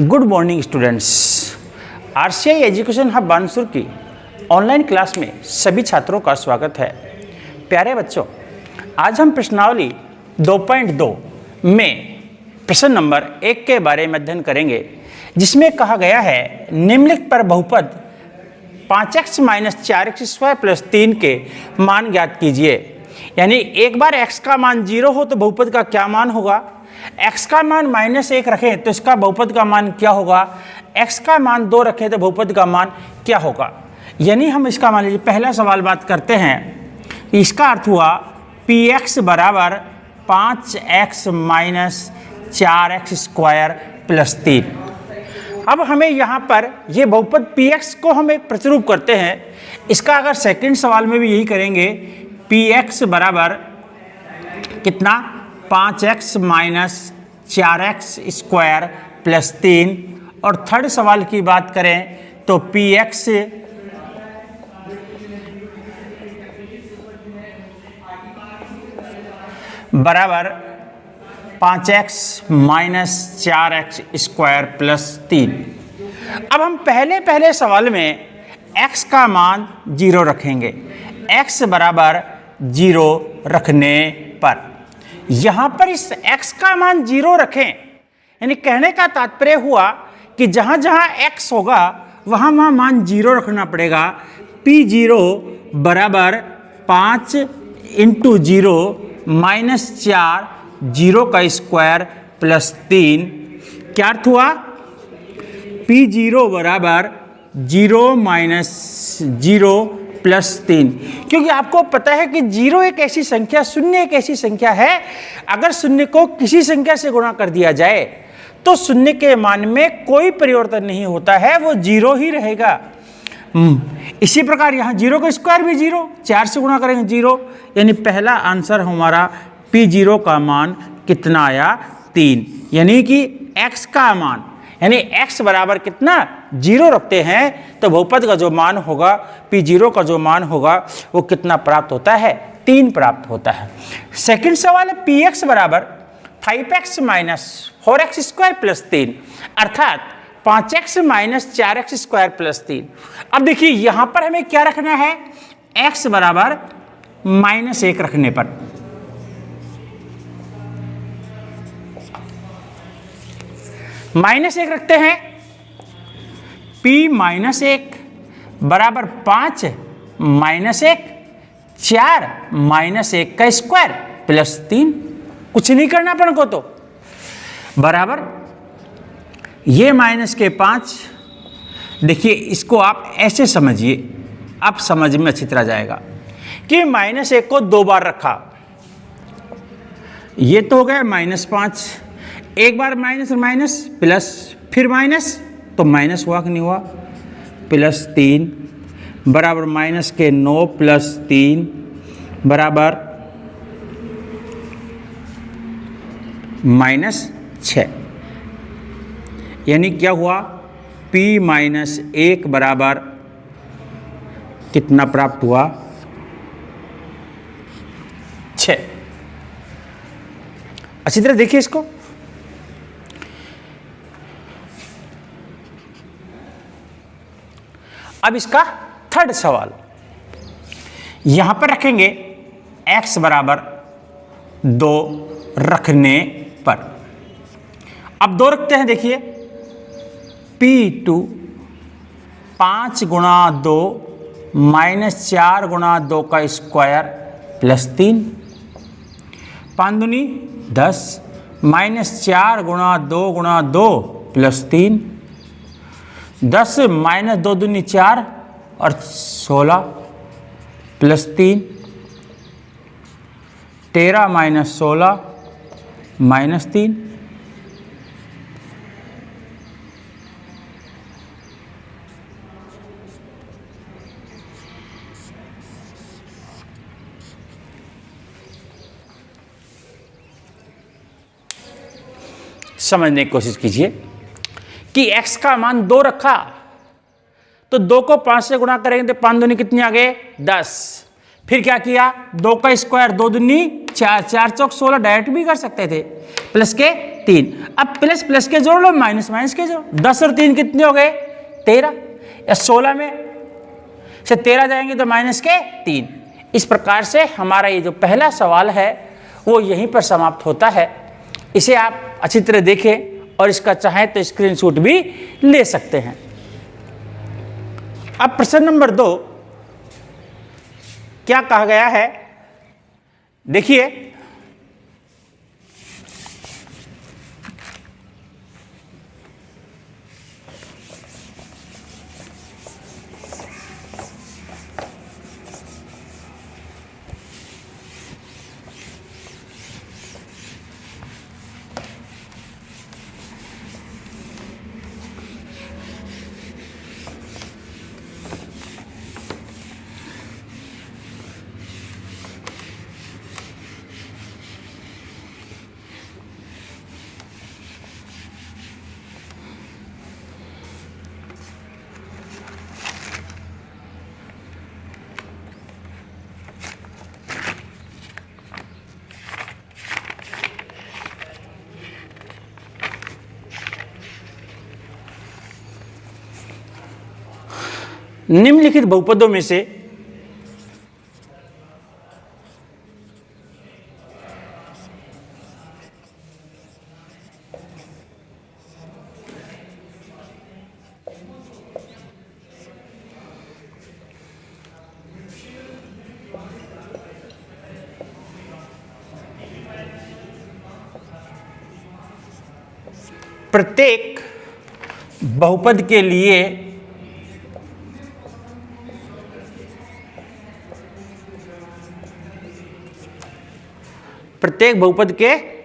Good morning students. RCI education hub Bansur की online class में सभी छात्रों का स्वागत है। प्यारे बच्चों, आज हम प्रश्नावली 2.2 में प्रश्न नंबर 1 के बारे में अध्ययन करेंगे, जिसमें कहा गया है निम्नलिखित पर बहुपद 5x - 4x² + 3 के मान ज्ञात कीजिए। यानी एक बार x का मान 0 हो तो बहुपद का क्या मान होगा, x का मान -1 रखें तो इसका बहुपद का मान क्या होगा, x का मान 2 रखें तो बहुपद का मान क्या होगा। यानी हम इसका मान लीजिए पहला सवाल बात करते हैं, इसका अर्थ हुआ px बराबर 5x - 4x² + 3। अब हमें यहाँ पर ये बहुपद px को हम एक प्रतिरूप करते हैं। इसका अगर सेकंड सवाल में भी यही करेंगे, px बराबर कितना 5x - 4x² + 3। और थर्ड सवाल की बात करें तो px बराबर 5x - 4x² + 3। अब हम पहले सवाल में x का मान 0 रखेंगे। x बराबर 0 रखने पर यहाँ पर इस x का मान 0 रखें, यानी कहने का तात्पर्य हुआ कि जहाँ जहाँ x होगा वहाँ वहाँ मान 0 रखना पड़ेगा। p0 बराबर 5 × 0 - 4 0 का स्क्वायर + 3। क्या अर्थ हुआ, p0 बराबर 0 - 0 + 3। क्योंकि आपको पता है कि 0 एक ऐसी संख्या, शून्य एक ऐसी संख्या है, अगर शून्य को किसी संख्या से गुणा कर दिया जाए तो शून्य के मान में कोई परिवर्तन नहीं होता है, वो 0 ही रहेगा। इसी प्रकार यहाँ 0 का स्क्वायर भी 0, 4 से गुणा करेंगे 0, यानी पहला आंसर हमारा p0 का मान कितना आया, 3। यानी कि x का मान, यानी x बराबर कितना 0 रखते हैं तो बहुपद का जो मान होगा, p0 का जो मान होगा वो कितना प्राप्त होता है, 3 प्राप्त होता है। सेकंड सवाल है px बराबर 5x - 4x² + 3, अर्थात 5x - 4x² + 3। अब देखिए यहाँ पर हमें क्या रखना है, x बराबर -1 रखने पर -1 रखते हैं, p -1 बराबर 5 - 1 4 -1 का स्क्वायर + 3। कुछ नहीं करना अपन को, तो बराबर ये माइनस के 5। देखिए इसको आप ऐसे समझिए, अब समझ में अच्छी तरह जाएगा कि -1 को 2 बार रखा, ये तो हो गया -5, एक बार माइनस और माइनस प्लस, फिर माइनस तो माइनस हुआ कि नहीं हुआ, +3 बराबर -9 + 3 बराबर -6। यानी क्या हुआ, p - 1 बराबर कितना प्राप्त हुआ, 6। अच्छी तरह देखिए इसको। अब इसका थर्ड सवाल यहां पर रखेंगे, x बराबर 2 रखने पर। अब 2 रखते हैं, देखिए p2 5 × 2 - 4 × 2 का स्क्वायर + 3, 5 दूनी 10 -4 × 2 × 2 + 3, 10 - 2 दूनी 4 और 16 + 3, 13 - 16 -3। समझने की कोशिश कीजिए कि x का मान 2 रखा तो 2 को 5 से गुणा करेंगे तो 5 दूनी कितनी आ गए, 10। फिर क्या किया, 2 का स्क्वायर 2 दूनी 4, 4 चौक 16, डायरेक्ट भी कर सकते थे, प्लस के 3। अब प्लस प्लस के जोड़ लो, माइनस माइनस के जोड़। 10 और 3 कितने हो गए? 13। या 16 में से 13 जाएंगे तो माइनस के 3। इस प्रकार से हमारा ये जो पहला सवाल है वो यहीं पर समाप्त होता है। इसे आप अच्छी तरह देखें और इसका चाहे तो स्क्रीनशॉट भी ले सकते हैं। अब प्रश्न नंबर 2 क्या कहा गया है, देखिए। निम्नलिखित बहुपदों में से प्रत्येक बहुपद के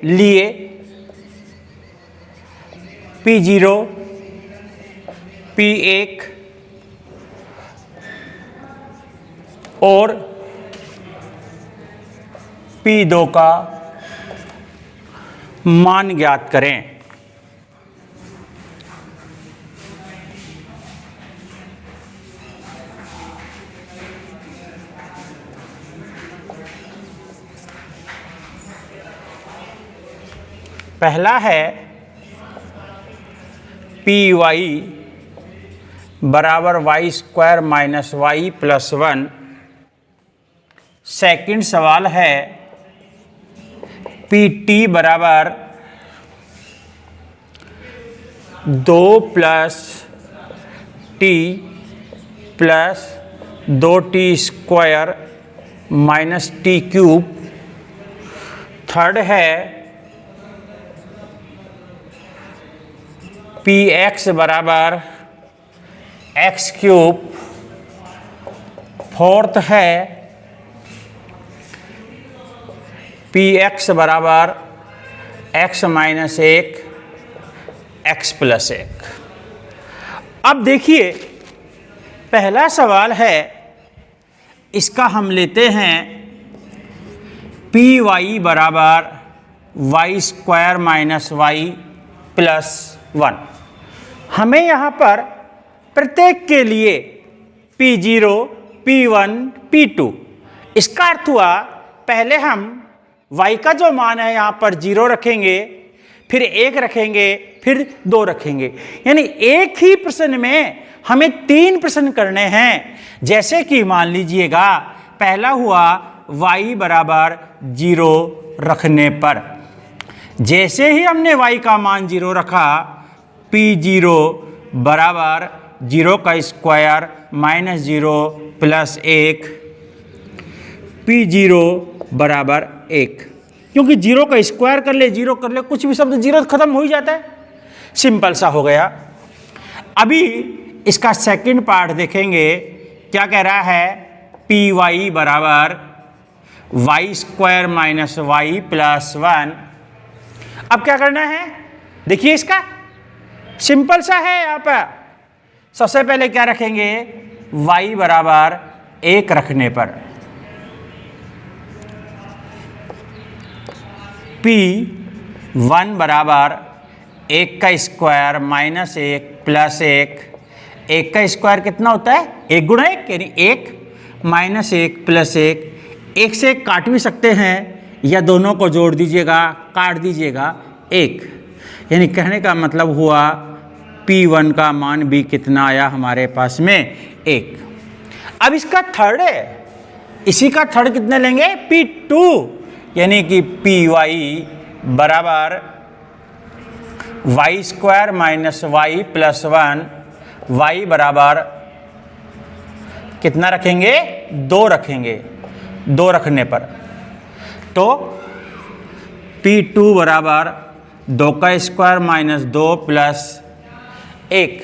लिए P0, P1 और P2 का मान ज्ञात करें। पहला है Py बराबर y square minus y plus 1। Second सवाल है Pt बराबर 2 plus t plus 2t square minus t cube. Third है Px बराबर x क्यूब। फोर्थ है Px बराबर x माइनस 1 x प्लस 1। अब देखिए पहला सवाल है, इसका हम लेते हैं Py बराबर y square minus y plus 1। हमें यहाँ पर प्रत्येक के लिए P0, P1, P2, इसका अर्थ हुआ पहले हम y का जो मान है यहाँ पर 0 रखेंगे, फिर 1 रखेंगे, फिर 2 रखेंगे। यानी एक ही प्रश्न में हमें 3 प्रश्न करने हैं। जैसे कि मान लीजिएगा पहला हुआ y बराबर 0 रखने पर, जैसे ही हमने y का मान 0 रखा, P0 बराबर 0 का स्क्वायर माइनस 0 प्लस 1, P0 बराबर 1। क्योंकि 0 का स्क्वायर कर ले, 0 कर ले, कुछ भी शब्द 0 खत्म हो ही जाता है। सिंपल सा हो गया। अभी इसका सेकंड पार्ट देखेंगे, क्या कह रहा है? Py बराबर y square minus y plus 1। अब क्या करना है? देखिए इसका सिंपल सा है। यहाँ पर सबसे पहले क्या रखेंगे? y बराबर 1 रखने पर P1 बराबर 1 का स्क्वायर माइनस 1 प्लस 1। 1 का स्क्वायर कितना होता है? 1 गुणा 1, यानी 1 माइनस 1 प्लस 1। 1 से 1 काट भी सकते हैं या दोनों को जोड़ दीजिएगा, काट दीजिएगा 1। यानी कहने का मतलब हुआ P1 का मान भी कितना आया हमारे पास में 1। अब इसका थर्ड है, इसी का थर्ड कितने लेंगे P2, यानी कि Py बराबर y² minus y plus 1, y बराबर कितना रखेंगे 2 रखेंगे। 2 रखने पर तो P2 बराबर 2 का स्क्वायर माइनस 2 प्लस 1।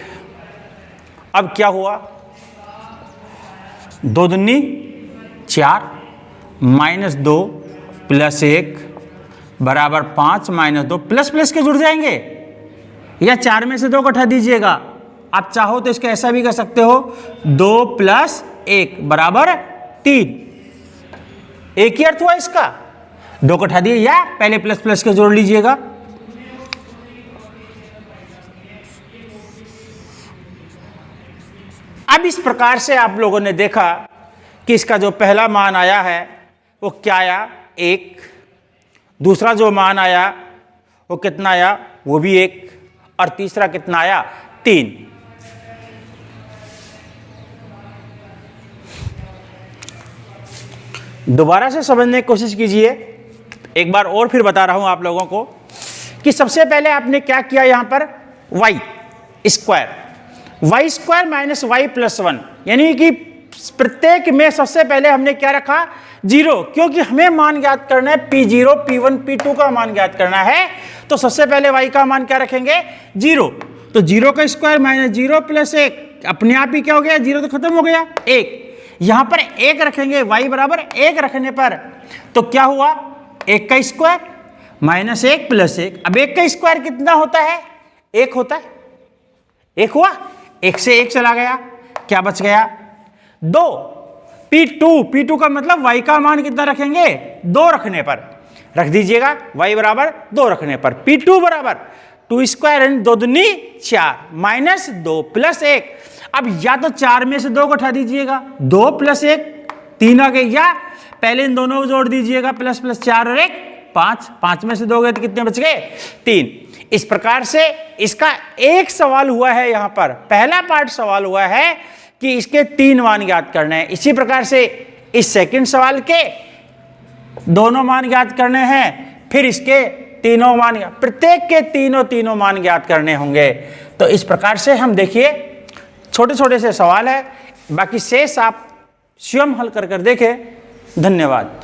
अब क्या हुआ 2 दूनी 4 माइनस 2 प्लस 1 बराबर 5 माइनस 2, प्लस प्लस के जुड़ जाएंगे या 4 में से 2 को हटा दीजिएगा। आप चाहो तो इसका ऐसा भी कर सकते हो 2 प्लस 1 बराबर 3। एक ही अर्थ हुआ इसका, 2 को हटा दिए या पहले प्लस प्लस के जोड़ लीजिएगा। अब इस प्रकार से आप लोगों ने देखा कि इसका जो पहला मान आया है वो क्या आया 1, दूसरा जो मान आया वो कितना आया वो भी 1, और तीसरा कितना आया 3। दोबारा से समझने की कोशिश कीजिए, एक बार और फिर बता रहा हूं आप लोगों को कि सबसे पहले आपने क्या किया यहां पर y² माइनस y प्लस 1, यानी कि प्रत्येक में सबसे पहले हमने क्या रखा 0, क्योंकि हमें मान ज्ञात करना है P0, P1, P2 का मान ज्ञात करना है। तो सबसे पहले y का मान क्या रखेंगे 0, तो 0 का स्क्वायर माइनस 0 प्लस 1, अपने आप ही क्या हो गया 0 तो खत्म हो गया 1। यहां पर 1 रखेंगे, y बराबर 1 रखने पर तो क्या हुआ 1 का स्क्वायर माइनस 1 प्लस 1। अब 1 का स्क्वायर कितना होता है 1 होता है, 1 हुआ, 1 से 1 चला गया, क्या बच गया 2। P2 का मतलब y का मान कितना रखेंगे 2 रखने पर, रख दीजिएगा y बराबर 2 रखने पर P2 बराबर 2 स्क्वायर यानी 2 दूनी 4 माइनस 2 प्लस 1। अब या तो 4 में से 2 को उठा दीजिएगा, 2 प्लस 1 3 आ गए, या पहले इन दोनों को जोड़ दीजिएगा प्लस प्लस 4 और 1 5, 5 में से 2 गए तो कितने बच गए 3। इस प्रकार से इसका एक सवाल हुआ है, यहां पर पहला पार्ट सवाल हुआ है कि इसके 3 मान ज्ञात करने हैं। इसी प्रकार से इस सेकंड सवाल के दोनों मान ज्ञात करने हैं, फिर इसके तीनों मान, प्रत्येक के तीनों मान ज्ञात करने होंगे। तो इस प्रकार से हम देखिए छोटे छोटे से सवाल है, बाकी शेष आप स्वयं हल कर देखें। धन्यवाद।